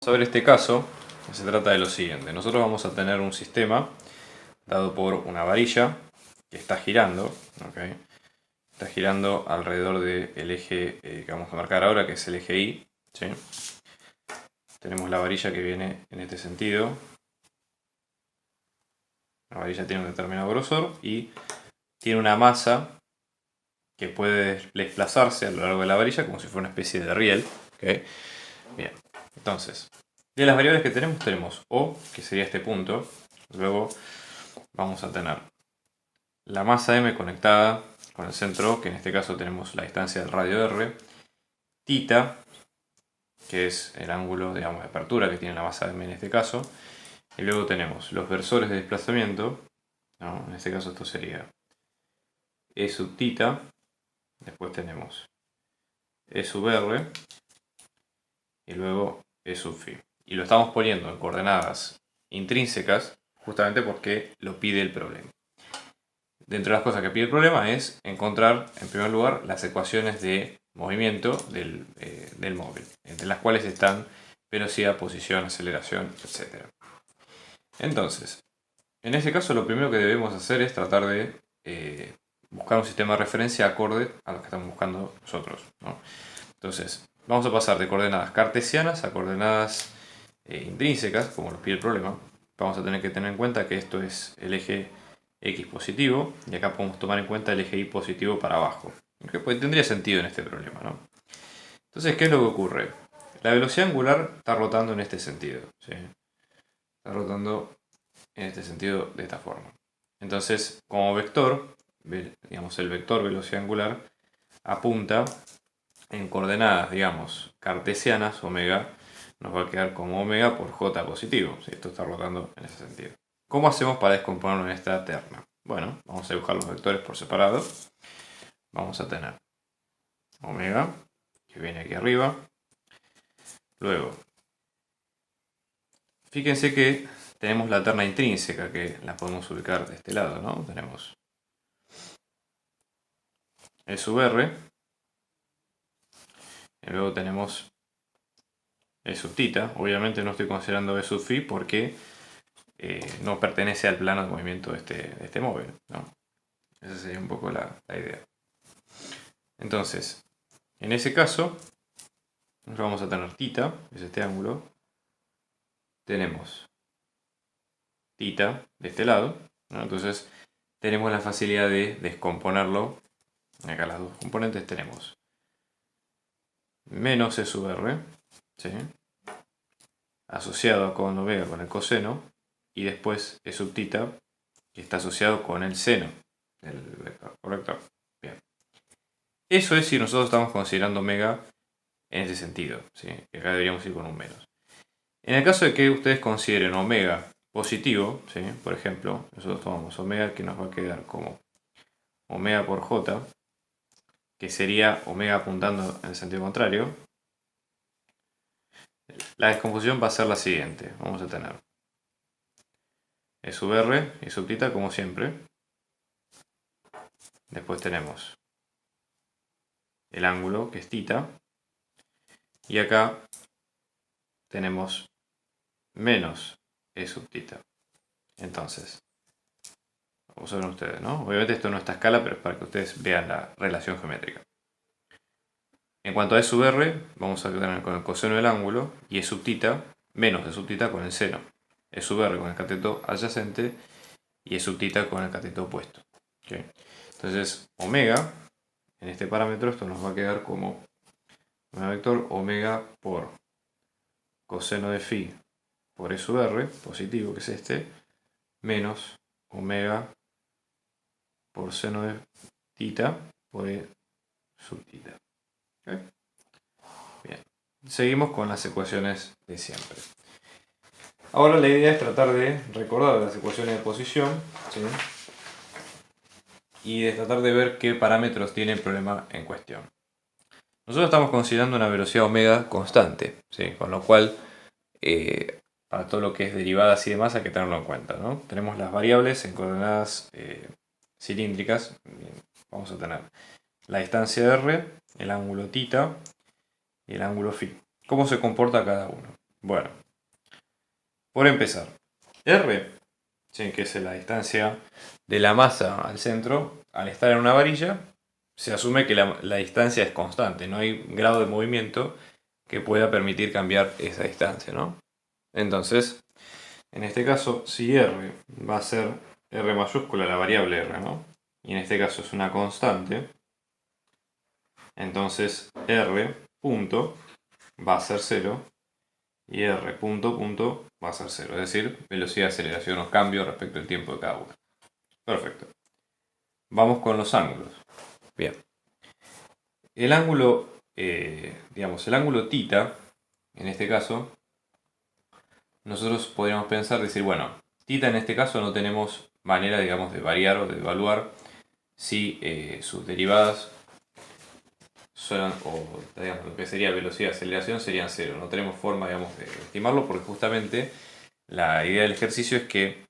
Vamos a ver este caso, que se trata de lo siguiente. Nosotros vamos a tener un sistema dado por una varilla que está girando, ¿ok? Está girando alrededor del eje que vamos a marcar ahora, que es el eje Y, ¿sí? Tenemos la varilla que viene en este sentido. La varilla tiene un determinado grosor y tiene una masa que puede desplazarse a lo largo de la varilla como si fuera una especie de riel, ¿ok? Bien, entonces, de las variables que tenemos O, que sería este punto. Luego vamos a tener la masa M conectada con el centro O, que en este caso tenemos la distancia del radio R. Tita, que es el ángulo, digamos, de apertura que tiene la masa M en este caso. Y luego tenemos los versores de desplazamiento, ¿no? En este caso esto sería E sub tita. Después tenemos E sub R. Y luego E sub phi. Y lo estamos poniendo en coordenadas intrínsecas justamente porque lo pide el problema. Dentro de las cosas que pide el problema es encontrar, en primer lugar, las ecuaciones de movimiento del móvil, entre las cuales están velocidad, posición, aceleración, etc. Entonces, en este caso lo primero que debemos hacer es tratar de buscar un sistema de referencia acorde a lo que estamos buscando nosotros, ¿no? Entonces, vamos a pasar de coordenadas cartesianas a coordenadas intrínsecas, como nos pide el problema. Vamos a tener que tener en cuenta que esto es el eje X positivo, y acá podemos tomar en cuenta el eje Y positivo para abajo, que pues tendría sentido en este problema, ¿no? Entonces, ¿qué es lo que ocurre? La velocidad angular está rotando en este sentido, ¿sí? Está rotando en este sentido de esta forma. Entonces, como vector, digamos el vector velocidad angular apunta en coordenadas, digamos, cartesianas, omega, nos va a quedar como omega por j positivo, ¿sí? Esto está rotando en ese sentido. ¿Cómo hacemos para descomponerlo en esta terna? Bueno, vamos a dibujar los vectores por separado. Vamos a tener omega, que viene aquí arriba. Luego, fíjense que tenemos la terna intrínseca, que la podemos ubicar de este lado, ¿no? Tenemos E sub R, y luego tenemos E sub tita. Obviamente no estoy considerando E sub phi porque no pertenece al plano de movimiento de este móvil, ¿no? Esa sería un poco la idea. Entonces, en ese caso, nosotros vamos a tener tita, es este ángulo. Tenemos tita de este lado, ¿no? Entonces, tenemos la facilidad de descomponerlo. Acá las dos componentes tenemos menos E sub R, ¿sí? Asociado con omega con el coseno, y después E sub tita, que está asociado con el seno del vector, ¿correcto? Bien. Eso es si nosotros estamos considerando omega en ese sentido, ¿sí? Que acá deberíamos ir con un menos. En el caso de que ustedes consideren omega positivo, ¿sí? Por ejemplo, nosotros tomamos omega, que nos va a quedar como omega por j, que sería omega apuntando en el sentido contrario. La descomposición va a ser la siguiente. Vamos a tener E sub R y sub tita como siempre. Después tenemos el ángulo, que es tita. Y acá tenemos menos E sub tita. Entonces, observen ustedes, ¿no? Obviamente esto no está a escala, pero es para que ustedes vean la relación geométrica. En cuanto a E sub R, vamos a quedar con el coseno del ángulo, y E sub tita, menos E sub tita con el seno. E sub R con el cateto adyacente, y E sub tita con el cateto opuesto. ¿Okay? Entonces, omega, en este parámetro, esto nos va a quedar como un vector omega por coseno de phi por E sub R, positivo, que es este, menos omega por seno de tita por E sub tita. ¿Okay? Bien. Seguimos con las ecuaciones de siempre. Ahora la idea es tratar de recordar las ecuaciones de posición, ¿sí? Y de tratar de ver qué parámetros tiene el problema en cuestión. Nosotros estamos considerando una velocidad omega constante, ¿sí? Con lo cual, para todo lo que es derivadas y demás hay que tenerlo en cuenta, ¿no? Tenemos las variables en coordenadas cilíndricas. Vamos a tener la distancia r, el ángulo tita y el ángulo phi. ¿Cómo se comporta cada uno? Bueno, por empezar, R, ¿sí?, que es la distancia de la masa al centro, al estar en una varilla, se asume que la distancia es constante, no hay grado de movimiento que pueda permitir cambiar esa distancia, ¿no? Entonces, en este caso, si R va a ser R mayúscula, la variable R, ¿no? Y en este caso es una constante, entonces R punto va a ser 0 y R punto punto va a ser 0, es decir, velocidad de aceleración o cambio respecto al tiempo de cada uno. Perfecto. Vamos con los ángulos. Bien. El ángulo, el ángulo θ, en este caso, nosotros podríamos pensar, decir, bueno, θ en este caso no tenemos manera, digamos, de variar o de evaluar si sus derivadas son, o digamos, lo que sería velocidad de aceleración serían 0. No tenemos forma, digamos, de estimarlo porque justamente la idea del ejercicio es que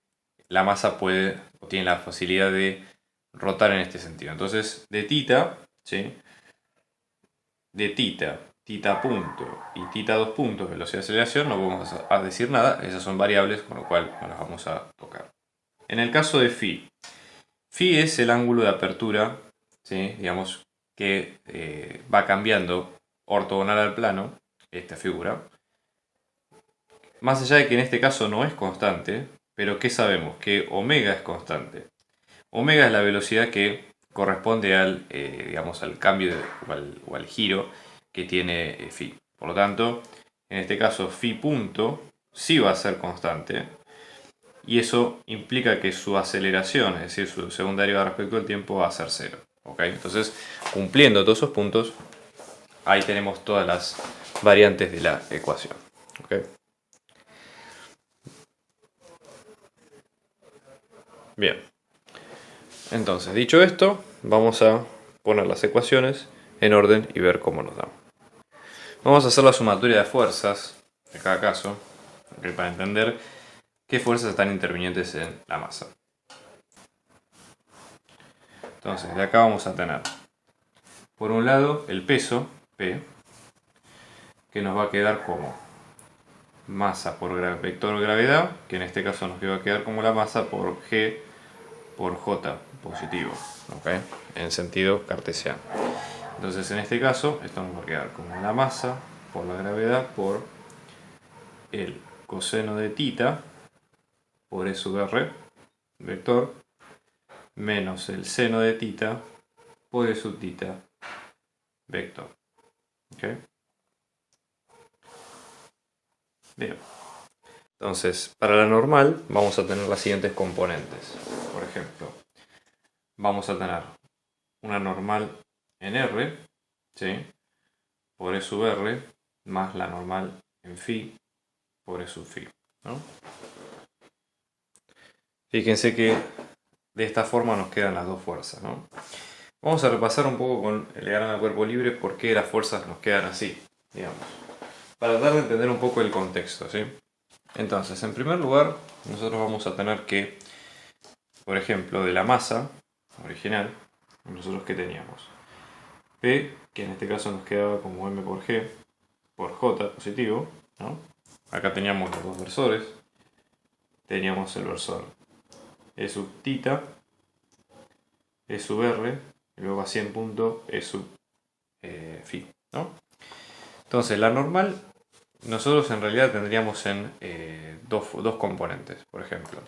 la masa puede o tiene la facilidad de rotar en este sentido. Entonces, de θ, ¿sí?, de θ punto y θ 2 puntos, velocidad de aceleración, no vamos a decir nada, esas son variables, con lo cual no las vamos a tocar. En el caso de φ es el ángulo de apertura, ¿sí?, digamos, que va cambiando ortogonal al plano, esta figura. Más allá de que en este caso no es constante, pero ¿qué sabemos? Que omega es constante. Omega es la velocidad que corresponde al, digamos, al cambio o al giro que tiene φ. Por lo tanto, en este caso φ punto sí va a ser constante. Y eso implica que su aceleración, es decir, su segunda derivada respecto al tiempo, va a ser 0. ¿Okay? Entonces, cumpliendo todos esos puntos, ahí tenemos todas las variantes de la ecuación. ¿Okay? Bien. Entonces, dicho esto, vamos a poner las ecuaciones en orden y ver cómo nos dan. Vamos a hacer la sumatoria de fuerzas de cada caso, ¿okay?, para entender qué fuerzas están intervinientes en la masa. Entonces, de acá vamos a tener, por un lado, el peso, P, que nos va a quedar como masa por vector gravedad, que en este caso nos va a quedar como la masa por G por J positivo, ¿okay?, en sentido cartesiano. Entonces, en este caso, esto nos va a quedar como la masa por la gravedad por el coseno de θ por E sub R, vector, menos el seno de θ por E sub θ, vector. ¿Okay? Bien. Entonces, para la normal vamos a tener las siguientes componentes. Por ejemplo, vamos a tener una normal en R, ¿sí?, por E sub R, más la normal en φ por E sub φ, ¿no? Fíjense que de esta forma nos quedan las dos fuerzas, ¿no? Vamos a repasar un poco con el diagrama de cuerpo libre por qué las fuerzas nos quedan así, digamos, para tratar de entender un poco el contexto, ¿sí? Entonces, en primer lugar, nosotros vamos a tener que, por ejemplo, de la masa original, nosotros ¿qué teníamos? P, que en este caso nos quedaba como M por G por J positivo, ¿no? Acá teníamos los dos versores, teníamos el versor E sub θ, E sub R, y luego a 100 punto E sub φ, ¿no? Entonces, la normal, nosotros en realidad tendríamos en dos componentes, por ejemplo.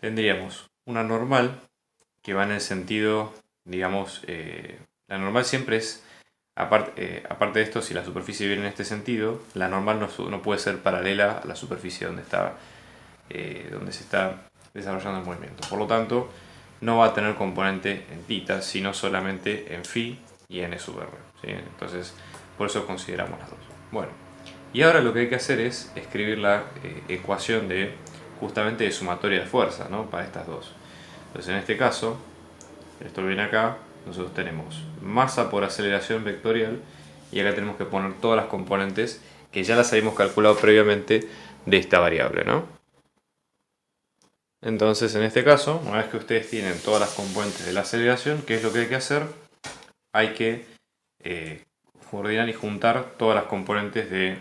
Tendríamos una normal que va en el sentido, digamos, la normal siempre es, aparte de esto, si la superficie viene en este sentido, la normal no puede ser paralela a la superficie donde se está desarrollando el movimiento. Por lo tanto, no va a tener componente en θ, sino solamente en φ y en E sub R, ¿sí? Entonces, por eso consideramos las dos. Bueno, y ahora lo que hay que hacer es escribir la ecuación justamente de sumatoria de fuerzas, ¿no?, para estas dos. Entonces, en este caso, esto viene acá, nosotros tenemos masa por aceleración vectorial y acá tenemos que poner todas las componentes que ya las habíamos calculado previamente de esta variable, ¿no? Entonces, en este caso, una vez que ustedes tienen todas las componentes de la aceleración, ¿qué es lo que hay que hacer? Hay que coordinar y juntar todas las componentes de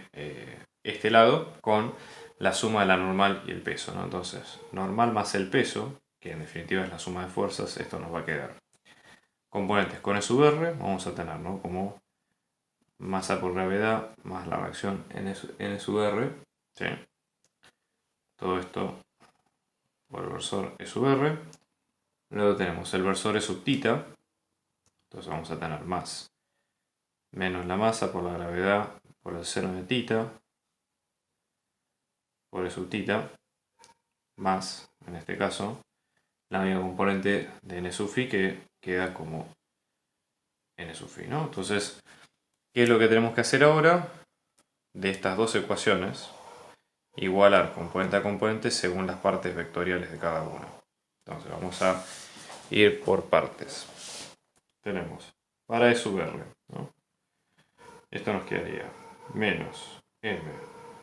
este lado con la suma de la normal y el peso, ¿no? Entonces, normal más el peso, que en definitiva es la suma de fuerzas, esto nos va a quedar. Componentes con E sub R vamos a tener, ¿no? Como masa por gravedad más la reacción N sub R, ¿sí? Todo esto por el versor E sub R. Luego tenemos el versor E sub tita, entonces vamos a tener más menos la masa por la gravedad por el seno de tita por E sub tita más, en este caso, la misma componente de N sub phi que queda como N sub phi, ¿no? Entonces, ¿qué es lo que tenemos que hacer ahora? De estas dos ecuaciones, igualar componente a componente según las partes vectoriales de cada una. Entonces vamos a ir por partes. Tenemos para E sub R, ¿no? Esto nos quedaría menos m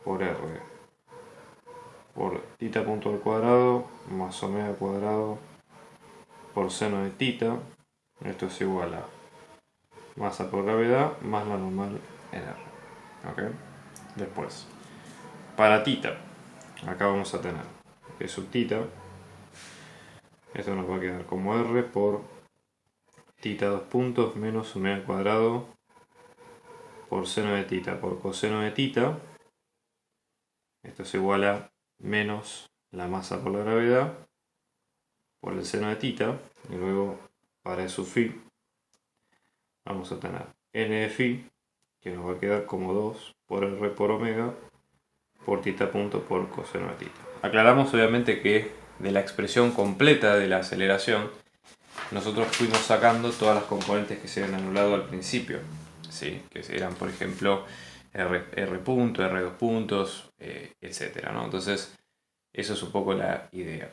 por r por tita punto al cuadrado más omega al cuadrado por seno de tita. Esto es igual a masa por gravedad más la normal en R. ¿Okay? Después, para tita, acá vamos a tener E sub tita. Esto nos va a quedar como R por tita 2 puntos menos omega al cuadrado por seno de tita por coseno de tita. Esto es igual a menos la masa por la gravedad por el seno de tita. Y luego para E sub phi vamos a tener n de phi, que nos va a quedar como 2 por R por omega por tita punto por coseno de tita. Aclaramos obviamente que de la expresión completa de la aceleración nosotros fuimos sacando todas las componentes que se habían anulado al principio, ¿sí? Que eran por ejemplo R punto, R2 puntos, etc., ¿no? Entonces eso es un poco la idea.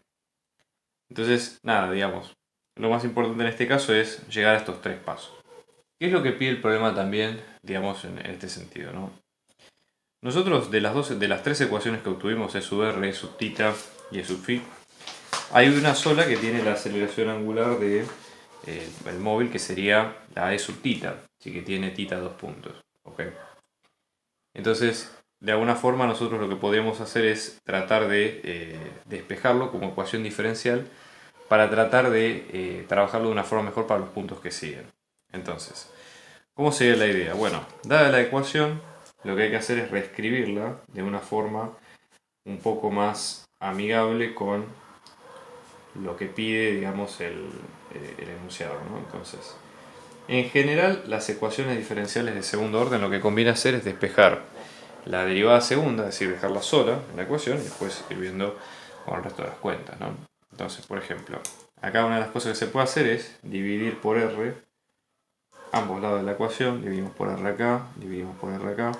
Entonces nada, digamos, lo más importante en este caso es llegar a estos tres pasos. ¿Qué es lo que pide el problema también, digamos, en este sentido, ¿no? Nosotros de las tres ecuaciones que obtuvimos, E sub R, E sub tita y E sub phi, hay una sola que tiene la aceleración angular de el móvil, que sería la E sub tita, así que tiene tita 2 puntos. ¿Okay? Entonces, de alguna forma nosotros lo que podríamos hacer es tratar de despejarlo como ecuación diferencial para tratar de trabajarlo de una forma mejor para los puntos que siguen. Entonces, ¿cómo sería la idea? Bueno, dada la ecuación, lo que hay que hacer es reescribirla de una forma un poco más amigable con lo que pide, digamos, el enunciado, ¿no? Entonces, en general, las ecuaciones diferenciales de segundo orden lo que conviene hacer es despejar la derivada segunda, es decir, dejarla sola en la ecuación y después ir viendo con el resto de las cuentas, ¿no? Entonces, por ejemplo, acá una de las cosas que se puede hacer es dividir por R ambos lados de la ecuación. Dividimos por R acá, dividimos por R acá.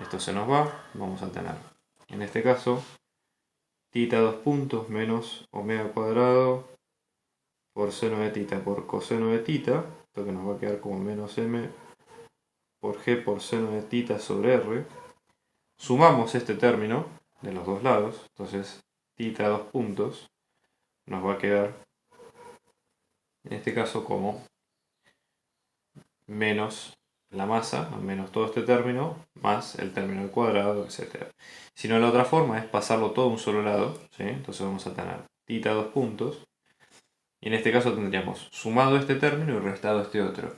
Esto se nos va, vamos a tener, en este caso, tita 2 puntos menos omega al cuadrado por seno de tita por coseno de tita. Esto que nos va a quedar como menos m por g por seno de tita sobre r. Sumamos este término de los dos lados, entonces tita 2 puntos nos va a quedar, en este caso, como menos la masa, menos todo este término, más el término al cuadrado, etc. Si no, la otra forma es pasarlo todo a un solo lado, ¿sí? Entonces vamos a tener tita 2 puntos, y en este caso tendríamos sumado este término y restado este otro.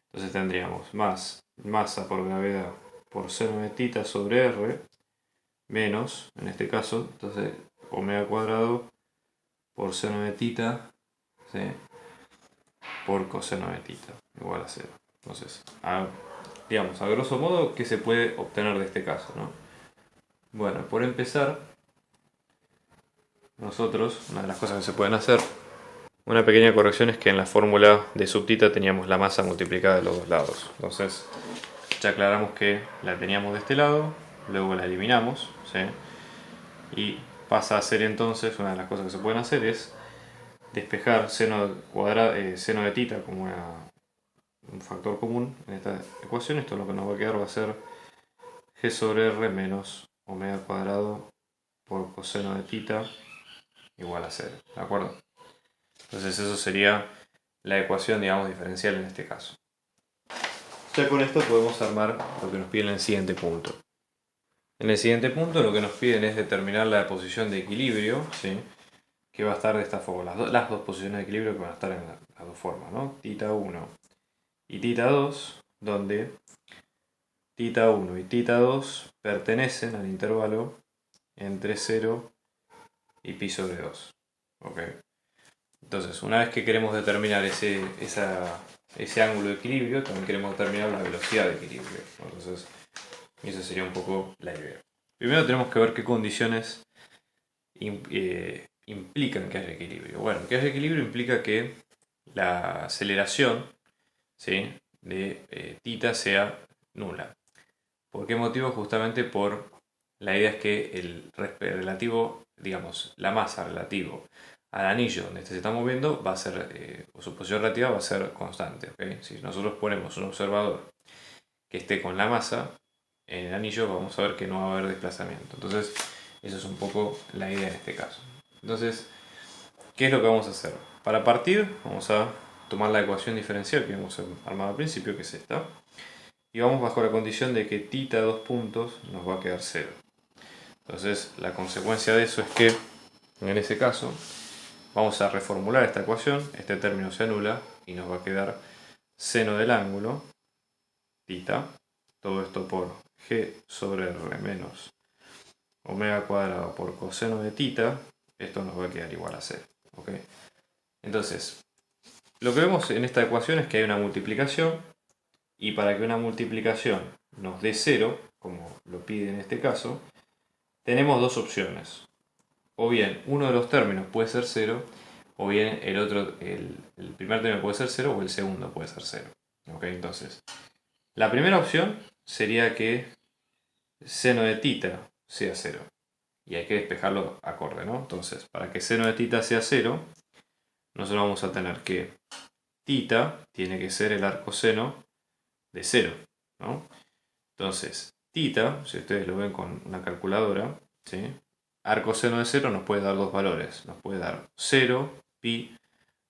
Entonces tendríamos más masa por gravedad por seno de tita sobre r, menos, en este caso, entonces omega cuadrado por seno de tita, ¿sí? Por coseno de tita, igual a 0. Entonces, digamos, a grosso modo, ¿qué se puede obtener de este caso, ¿no? Bueno, por empezar, nosotros, una de las cosas que se pueden hacer, una pequeña corrección, es que en la fórmula de subtita teníamos la masa multiplicada de los dos lados. Entonces, ya aclaramos que la teníamos de este lado, luego la eliminamos, ¿sí? Y pasa a ser entonces, una de las cosas que se pueden hacer es despejar seno de tita como un factor común en esta ecuación. Esto lo que nos va a quedar va a ser g sobre r menos omega al cuadrado por coseno de tita igual a 0, ¿de acuerdo? Entonces eso sería la ecuación, digamos, diferencial en este caso. Ya con esto podemos armar lo que nos pide en el siguiente punto. En el siguiente punto lo que nos piden es determinar la posición de equilibrio, ¿sí? Que va a estar de esta forma. Las dos posiciones de equilibrio que van a estar en las dos formas, ¿no? Tita 1 y tita 2, donde tita 1 y tita 2 pertenecen al intervalo entre 0 y pi sobre 2. ¿Ok? Entonces, una vez que queremos determinar ese ángulo de equilibrio, también queremos determinar la velocidad de equilibrio. Entonces, esa sería un poco la idea. Primero tenemos que ver qué condiciones implican que haya equilibrio. Bueno, que haya equilibrio implica que la aceleración, ¿sí?, de tita sea nula. ¿Por qué motivo? Justamente por la idea es que el relativo, digamos, la masa relativo al anillo donde se está moviendo va a ser, o su posición relativa va a ser constante. ¿Okay? Si nosotros ponemos un observador que esté con la masa en el anillo, vamos a ver que no va a haber desplazamiento. Entonces, eso es un poco la idea en este caso. Entonces, ¿qué es lo que vamos a hacer? Para partir, vamos a tomar la ecuación diferencial que hemos armado al principio, que es esta. Y vamos bajo la condición de que tita 2 puntos nos va a quedar 0. Entonces, la consecuencia de eso es que, en ese caso, vamos a reformular esta ecuación, este término se anula y nos va a quedar seno del ángulo, tita, todo esto por g sobre r menos omega cuadrado por coseno de tita, esto nos va a quedar igual a 0. ¿Okay? Entonces, lo que vemos en esta ecuación es que hay una multiplicación, y para que una multiplicación nos dé 0, como lo pide en este caso, tenemos dos opciones. O bien uno de los términos puede ser 0, o bien el primer término puede ser 0 o el segundo puede ser 0. ¿Okay? Entonces, la primera opción sería que seno de tita sea 0. Y hay que despejarlo acorde, ¿no? Entonces, para que seno de tita sea 0, nosotros vamos a tener que tita tiene que ser el arcoseno de 0, ¿no? Entonces, tita, si ustedes lo ven con una calculadora, ¿sí?, arcoseno de 0 nos puede dar dos valores. Nos puede dar 0, pi,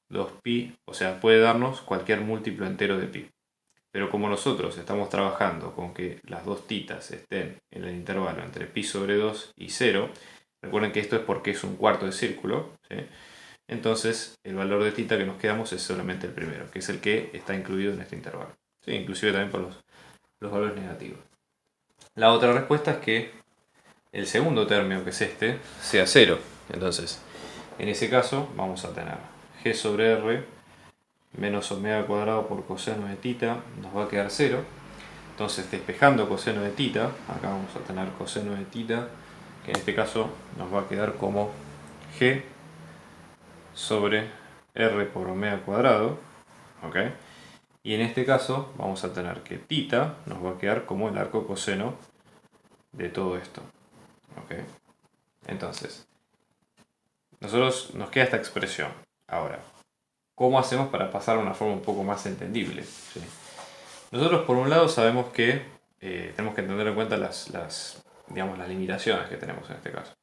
2pi, o sea, puede darnos cualquier múltiplo entero de pi. Pero como nosotros estamos trabajando con que las dos titas estén en el intervalo entre pi sobre 2 y 0, recuerden que esto es porque es un cuarto de círculo, ¿sí? Entonces el valor de tita que nos quedamos es solamente el primero, que es el que está incluido en este intervalo. ¿Sí? Inclusive también por los valores negativos. La otra respuesta es que el segundo término, que es este, sea 0. Entonces, en ese caso vamos a tener g sobre r menos omega cuadrado por coseno de tita, nos va a quedar 0. Entonces, despejando coseno de tita, acá vamos a tener coseno de tita, que en este caso nos va a quedar como g sobre r por omega cuadrado. ¿Ok? Y en este caso vamos a tener que tita nos va a quedar como el arco coseno de todo esto. ¿Ok? Entonces, nos queda esta expresión. Ahora, ¿cómo hacemos para pasar a una forma un poco más entendible? ¿Sí? Nosotros por un lado sabemos que tenemos que tener en cuenta digamos, las limitaciones que tenemos en este caso.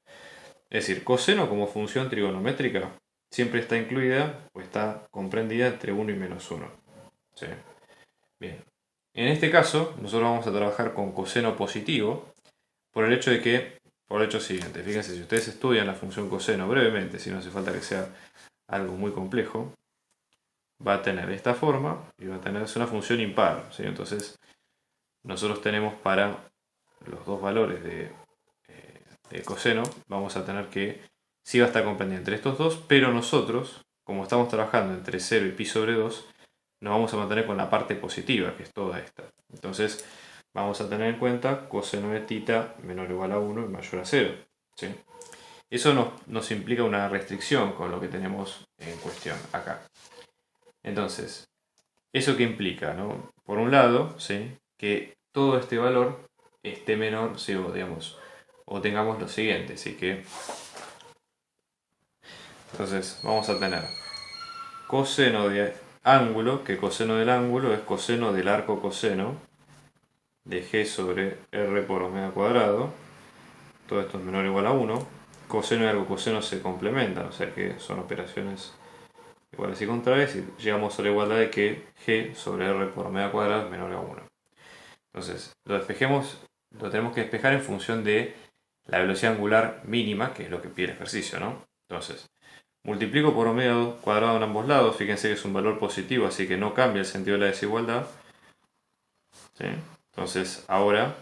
Es decir, coseno como función trigonométrica siempre está incluida o está comprendida entre 1 y menos 1. ¿Sí? Bien. En este caso, nosotros vamos a trabajar con coseno positivo por el hecho siguiente. Fíjense, si ustedes estudian la función coseno brevemente, si no hace falta que sea algo muy complejo, va a tener esta forma y va a tener una función impar. ¿Sí? Entonces, nosotros tenemos para los dos valores de coseno, vamos a tener que sí va a estar comprendida entre estos dos, pero nosotros, como estamos trabajando entre 0 y pi sobre 2, nos vamos a mantener con la parte positiva, que es toda esta. Entonces, vamos a tener en cuenta coseno de tita menor o igual a 1 y mayor a 0. ¿Sí? Eso nos implica una restricción con lo que tenemos en cuestión acá. Entonces, ¿eso qué implica? ¿No? Por un lado, ¿sí?, que todo este valor esté menor, ¿sí?, o tengamos lo siguiente. Así que, entonces, vamos a tener coseno de ángulo, que coseno del ángulo es coseno del arco coseno de g sobre r por omega cuadrado. Todo esto es menor o igual a 1. Coseno y arco coseno se complementan, o sea que son operaciones iguales y contrarias, y llegamos a la igualdad de que g sobre r por omega cuadrado es menor a 1. Entonces, lo despejemos lo tenemos que despejar en función de la velocidad angular mínima, que es lo que pide el ejercicio, ¿no? Entonces, multiplico por omega cuadrado en ambos lados, fíjense que es un valor positivo, así que no cambia el sentido de la desigualdad. ¿Sí? Entonces, ahora,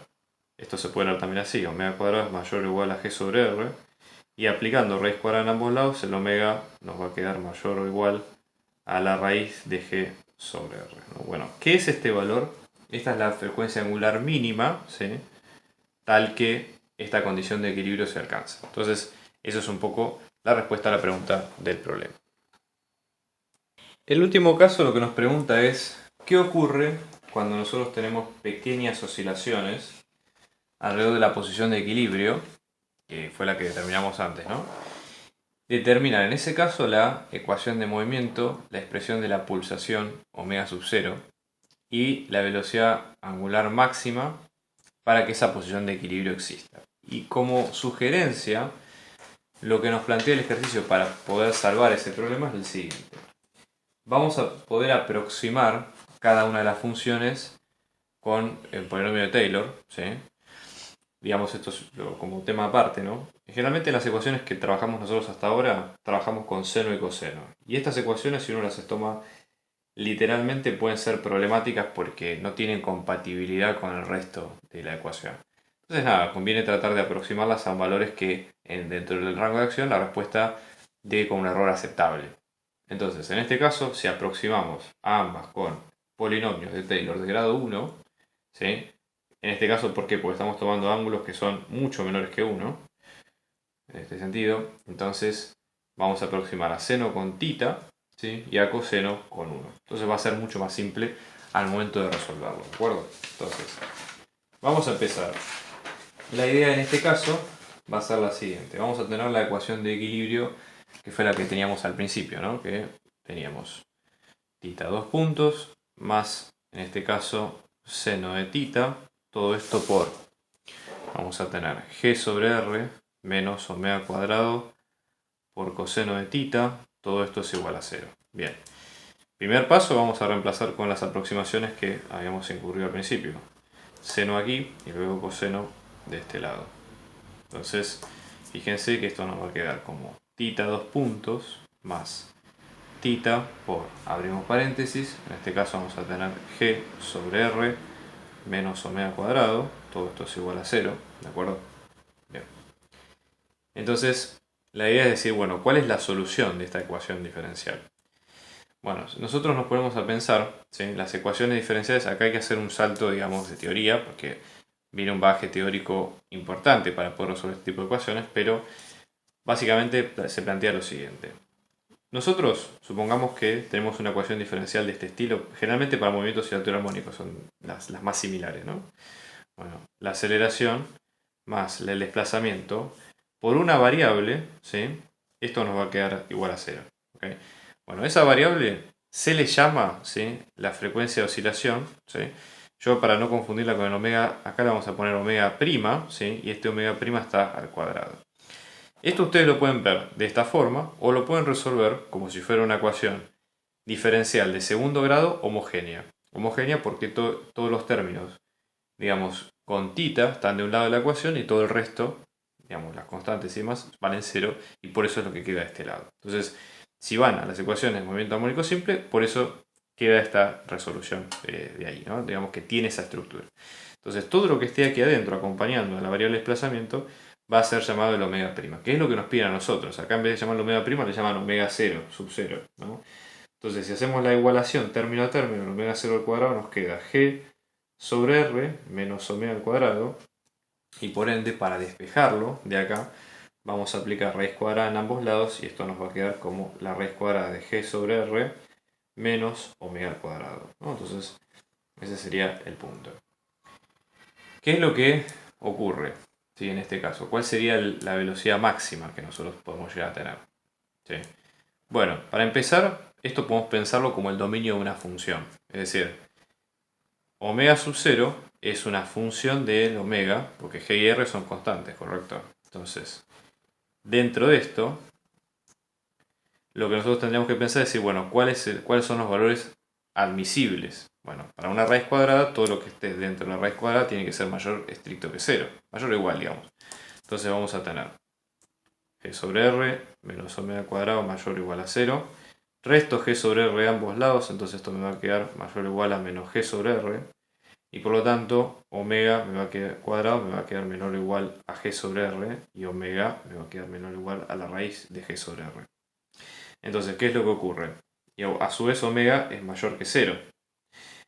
esto se puede dar también así, omega cuadrado es mayor o igual a g sobre r, y aplicando raíz cuadrada en ambos lados, el omega nos va a quedar mayor o igual a la raíz de g sobre r, ¿no? Bueno, ¿qué es este valor? Esta es la frecuencia angular mínima, ¿sí? Tal que esta condición de equilibrio se alcanza. Entonces, eso es un poco la respuesta a la pregunta del problema. El último caso lo que nos pregunta es, ¿qué ocurre cuando nosotros tenemos pequeñas oscilaciones alrededor de la posición de equilibrio, que fue la que determinamos antes, ¿no? Determinar en ese caso la ecuación de movimiento, la expresión de la pulsación omega sub 0 y la velocidad angular máxima para que esa posición de equilibrio exista. Y como sugerencia, lo que nos plantea el ejercicio para poder salvar ese problema es el siguiente. Vamos a poder aproximar cada una de las funciones con el polinomio de Taylor, ¿sí? Digamos, esto es como tema aparte, ¿no? Generalmente en las ecuaciones que trabajamos nosotros hasta ahora, trabajamos con seno y coseno. Y estas ecuaciones, si uno las toma literalmente, pueden ser problemáticas porque no tienen compatibilidad con el resto de la ecuación. Entonces nada, conviene tratar de aproximarlas a valores que dentro del rango de acción la respuesta dé con un error aceptable. Entonces, en este caso, si aproximamos a ambas con polinomios de Taylor de grado 1, ¿sí? En este caso, ¿por qué? Porque estamos tomando ángulos que son mucho menores que 1, en este sentido. Entonces, vamos a aproximar a seno con tita, ¿sí? Y a coseno con 1. Entonces va a ser mucho más simple al momento de resolverlo, ¿de acuerdo? Entonces, vamos a empezar. La idea en este caso va a ser la siguiente. Vamos a tener la ecuación de equilibrio que fue la que teníamos al principio, ¿no? Que teníamos tita 2 puntos, más, en este caso, seno de tita. Todo esto por, vamos a tener g sobre r menos omega cuadrado por coseno de tita. Todo esto es igual a 0. Bien. Primer paso, vamos a reemplazar con las aproximaciones que habíamos incurrido al principio. Seno aquí y luego coseno de este lado. Entonces, fíjense que esto nos va a quedar como tita 2 puntos más tita por, abrimos paréntesis, en este caso vamos a tener g sobre r menos omega cuadrado, todo esto es igual a 0, ¿de acuerdo? Bien. Entonces, la idea es decir, bueno, ¿cuál es la solución de esta ecuación diferencial? Bueno, nosotros nos ponemos a pensar, ¿sí? Las ecuaciones diferenciales, acá hay que hacer un salto, digamos, de teoría, porque viene un bagaje teórico importante para poder resolver este tipo de ecuaciones, pero básicamente se plantea lo siguiente. Nosotros supongamos que tenemos una ecuación diferencial de este estilo, generalmente para movimientos oscilatorio armónicos son las más similares, ¿no? Bueno, la aceleración más el desplazamiento por una variable, ¿sí? Esto nos va a quedar igual a 0. ¿Okay? Bueno, esa variable se le llama, ¿sí? La frecuencia de oscilación, ¿sí? Yo, para no confundirla con el omega, acá le vamos a poner omega prima, ¿sí? Y este omega prima está al cuadrado. Esto ustedes lo pueden ver de esta forma o lo pueden resolver como si fuera una ecuación diferencial de segundo grado homogénea. Homogénea porque todos los términos, digamos, con tita están de un lado de la ecuación y todo el resto, digamos, las constantes y demás, van en 0 y por eso es lo que queda de este lado. Entonces, si van a las ecuaciones de movimiento armónico simple, por eso queda esta resolución de ahí, ¿no? Digamos que tiene esa estructura. Entonces, todo lo que esté aquí adentro acompañando a la variable de desplazamiento va a ser llamado el omega prima, que es lo que nos piden a nosotros. Acá en vez de llamarlo omega prima, le llaman omega 0, sub 0, ¿no? Entonces, si hacemos la igualación término a término, el omega 0 al cuadrado nos queda g sobre r menos omega al cuadrado, y por ende, para despejarlo de acá, vamos a aplicar raíz cuadrada en ambos lados y esto nos va a quedar como la raíz cuadrada de g sobre r menos omega al cuadrado, ¿no? Entonces, ese sería el punto. ¿Qué es lo que ocurre? ¿Sí? En este caso, ¿cuál sería la velocidad máxima que nosotros podemos llegar a tener? ¿Sí? Bueno, para empezar, esto podemos pensarlo como el dominio de una función. Es decir, omega sub 0 es una función del omega, porque g y r son constantes, ¿correcto? Entonces, dentro de esto, lo que nosotros tendríamos que pensar es decir, bueno, ¿cuáles son los valores admisibles Bueno, para una raíz cuadrada, todo lo que esté dentro de la raíz cuadrada tiene que ser mayor estricto que 0. Mayor o igual, digamos. Entonces vamos a tener g sobre r menos omega cuadrado mayor o igual a 0. Resto g sobre r de ambos lados, entonces esto me va a quedar mayor o igual a menos g sobre r. Y por lo tanto, omega me va a quedar cuadrado, me va a quedar menor o igual a g sobre r. Y omega me va a quedar menor o igual a la raíz de g sobre r. Entonces, ¿qué es lo que ocurre? Y a su vez omega es mayor que 0.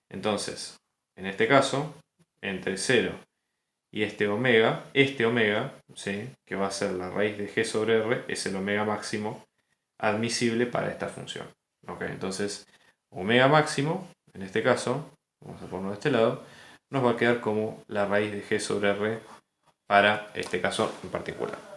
Entonces, en este caso, entre 0 y este omega, ¿sí? Que va a ser la raíz de g sobre r, es el omega máximo admisible para esta función. ¿Okay? Entonces, omega máximo, en este caso, vamos a ponerlo de este lado, nos va a quedar como la raíz de g sobre r para este caso en particular.